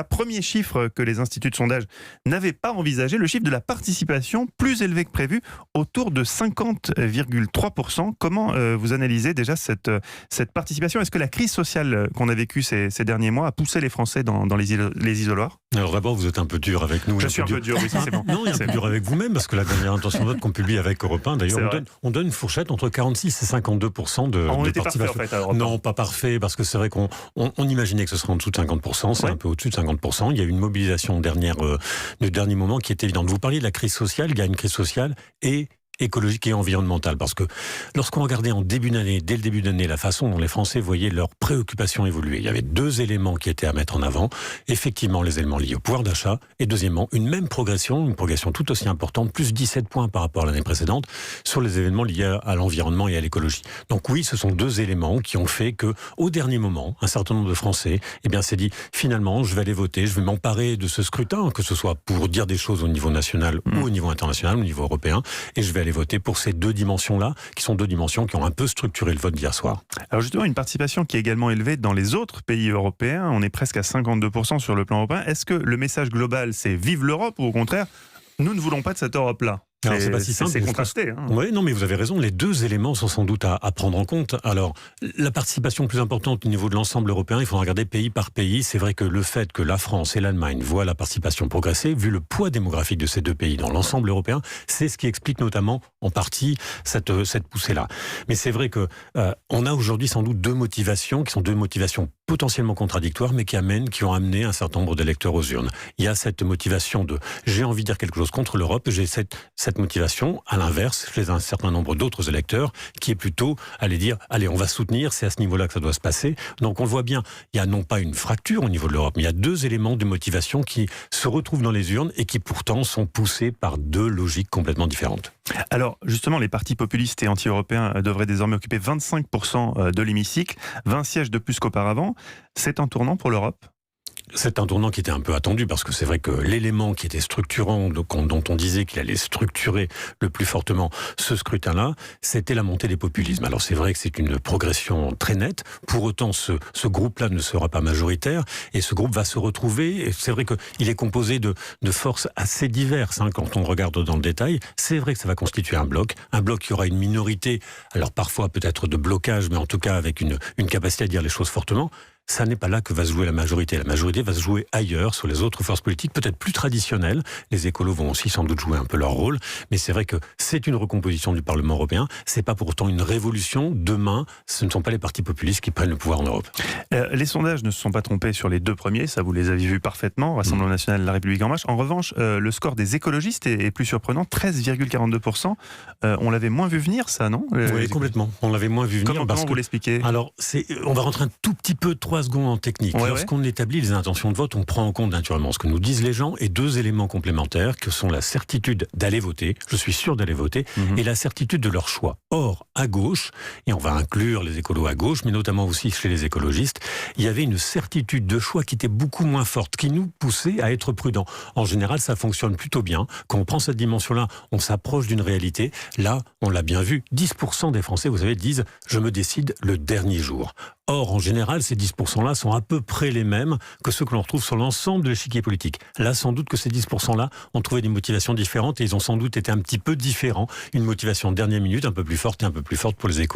Premier chiffre que les instituts de sondage n'avaient pas envisagé, le chiffre de la participation plus élevé que prévu, autour de 50,3%. Comment vous analysez déjà cette participation? Est-ce que la crise sociale qu'on a vécue ces derniers mois a poussé les Français dans les isoloirs? Alors d'abord, vous êtes un peu dur avec nous. Je suis un peu dur, oui, ça c'est bon. Non, il est un peu dur avec vous-même, parce que la dernière intention de vote qu'on publie avec Europe 1, d'ailleurs, on donne une fourchette entre 46 et 52% de était participation. Parfait, en fait, non, pas parfait, parce que c'est vrai qu'on imaginait que ce serait en dessous de 50%, c'est un peu au-dessus de 50%. Il y a eu une mobilisation de dernier moment qui est évidente. Vous parliez de la crise sociale, il y a une crise sociale et écologique et environnementale, parce que lorsqu'on regardait dès le début d'année, la façon dont les Français voyaient leurs préoccupations évoluer, il y avait deux éléments qui étaient à mettre en avant. Effectivement, les éléments liés au pouvoir d'achat, et deuxièmement, une progression tout aussi importante, plus 17 points par rapport à l'année précédente, sur les événements liés à l'environnement et à l'écologie. Donc oui, ce sont deux éléments qui ont fait que, au dernier moment, un certain nombre de Français, s'est dit, finalement, je vais aller voter, je vais m'emparer de ce scrutin, que ce soit pour dire des choses au niveau national ou au niveau international, au niveau européen, et je vais aller voter pour ces deux dimensions-là, qui sont deux dimensions qui ont un peu structuré le vote d'hier soir. Alors justement, une participation qui est également élevée dans les autres pays européens, on est presque à 52% sur le plan européen. Est-ce que le message global, c'est vive l'Europe, ou au contraire, nous ne voulons pas de cette Europe-là? Alors c'est pas si simple. C'est contrasté. Oui, non, mais vous avez raison. Les deux éléments sont sans doute à prendre en compte. Alors, la participation plus importante au niveau de l'ensemble européen, il faudra regarder pays par pays. C'est vrai que le fait que la France et l'Allemagne voient la participation progresser, vu le poids démographique de ces deux pays dans l'ensemble européen, c'est ce qui explique notamment en partie cette poussée-là. Mais c'est vrai que on a aujourd'hui sans doute deux motivations qui sont deux motivations potentiellement contradictoires, mais qui ont amené un certain nombre d'électeurs aux urnes. Il y a cette motivation de j'ai envie de dire quelque chose contre l'Europe, j'ai cette motivation, à l'inverse, chez un certain nombre d'autres électeurs, qui est plutôt aller dire allez, on va soutenir, c'est à ce niveau-là que ça doit se passer. Donc on le voit bien, il y a non pas une fracture au niveau de l'Europe, mais il y a deux éléments de motivation qui se retrouvent dans les urnes et qui pourtant sont poussés par deux logiques complètement différentes. Alors justement, les partis populistes et anti-européens devraient désormais occuper 25% de l'hémicycle, 20 sièges de plus qu'auparavant. C'est un tournant pour l'Europe? C'est un tournant qui était un peu attendu, parce que c'est vrai que l'élément qui était structurant, dont on disait qu'il allait structurer le plus fortement ce scrutin-là, c'était la montée des populismes. Alors c'est vrai que c'est une progression très nette. Pour autant, ce groupe-là ne sera pas majoritaire, et ce groupe va se retrouver. Et c'est vrai qu'il est composé de forces assez diverses. Quand on regarde dans le détail, c'est vrai que ça va constituer un bloc qui aura une minorité, alors parfois peut-être de blocage, mais en tout cas avec une capacité à dire les choses fortement. Ça n'est pas là que va se jouer la majorité. La majorité va se jouer ailleurs, sur les autres forces politiques, peut-être plus traditionnelles. Les écolos vont aussi sans doute jouer un peu leur rôle. Mais c'est vrai que c'est une recomposition du Parlement européen. C'est pas pour autant une révolution. Demain, ce ne sont pas les partis populistes qui prennent le pouvoir en Europe. Les sondages ne se sont pas trompés sur les deux premiers. Ça, vous les avez vus parfaitement. Rassemblement national, La République en marche. En revanche, le score des écologistes est plus surprenant. 13,42%. On l'avait moins vu venir, ça, non? Oui, complètement. On l'avait moins vu venir. Comment vous l'expliquez? Alors, on va rentrer un tout petit peu 3 secondes en technique. Lorsqu'on établit les intentions de vote, on prend en compte naturellement ce que nous disent les gens et deux éléments complémentaires que sont la certitude d'aller voter, je suis sûr d'aller voter, et la certitude de leur choix. Or, à gauche, et on va inclure les écolos à gauche, mais notamment aussi chez les écologistes, il y avait une certitude de choix qui était beaucoup moins forte, qui nous poussait à être prudents. En général, ça fonctionne plutôt bien. Quand on prend cette dimension-là, on s'approche d'une réalité. Là, on l'a bien vu, 10% des Français, vous savez, disent « je me décide le dernier jour ». Or, en général, ces 10%-là sont à peu près les mêmes que ceux que l'on retrouve sur l'ensemble de l'échiquier politique. Là, sans doute que ces 10%-là ont trouvé des motivations différentes et ils ont sans doute été un petit peu différents. Une motivation de dernière minute, un peu plus forte et un peu plus forte pour les écolos.